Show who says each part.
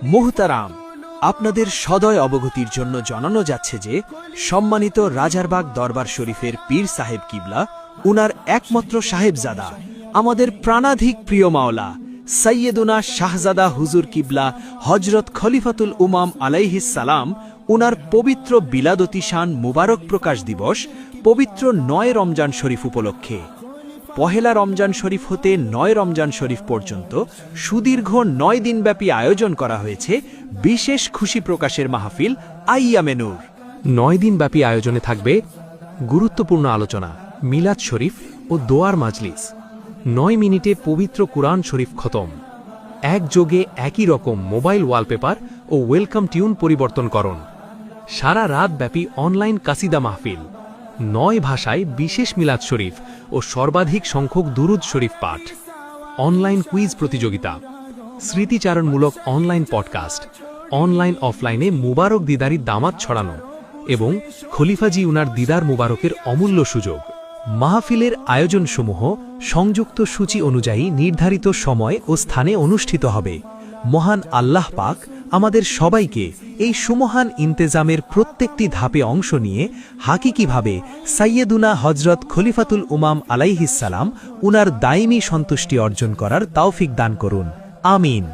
Speaker 1: মুহতারাম, আপনাদের সদয় অবগতির জন্য জানানো যাচ্ছে যে সম্মানিত রাজারবাগ দরবার শরীফের পীর সাহেব কিবলা উনার একমাত্র সাহেবজাদা আমাদের প্রাণাধিক প্রিয় মাওলা সৈয়দুনা শাহজাদা হুজুর কিবলা হজরত খলিফাতুল উমাম আলাইহিস সালাম উনার পবিত্র বিলাদতি শান মুবারক প্রকাশ দিবস পবিত্র ৯ রমজান শরীফ উপলক্ষে পহেলা রমজান শরীফ হতে ৯ রমজান শরীফ পর্যন্ত সুদীর্ঘ ৯ দিনব্যাপী আয়োজন করা হয়েছে বিশেষ খুশি প্রকাশের মাহফিল আইয়ামে নূর।
Speaker 2: ৯ দিনব্যাপী আয়োজনে থাকবে গুরুত্বপূর্ণ আলোচনা, মিলাদ শরীফ ও দোয়ার মাজলিস, ৯ মিনিটে পবিত্র কুরআন শরীফ খতম, একযোগে একই রকম মোবাইল ওয়ালপেপার ও ওয়েলকাম টিউন পরিবর্তনকরণ, সারা রাতব্যাপী অনলাইন কাসিদা মাহফিল, ৯ ভাষায় বিশেষ মিলাদ শরীফ ও সর্বাধিক সংখ্যক দুরুদ শরীফ পাঠ, অনলাইন কুইজ প্রতিযোগিতা, স্মৃতিচারণমূলক অনলাইন পডকাস্ট, অনলাইন অফলাইনে মুবারক দিদারি দামাত ছড়ানো এবং খলিফাজি উনার দিদার মুবারকের অমূল্য সুযোগ। মাহফিলের আয়োজনসমূহ সংযুক্ত সূচি অনুযায়ী নির্ধারিত সময় ও স্থানে অনুষ্ঠিত হবে। মহান আল্লাহ পাক আমাদের সবাইকে এই সুমহান ইন্তেজামের প্রত্যেকটি ধাপে অংশ নিয়ে হাকিকিভাবে সাইয়েদুনা হজরত খলিফাতুল উমাম আলাইহিস সালাম উনার দাইমি সন্তুষ্টি অর্জন করার তৌফিক দান করুন। আমিন।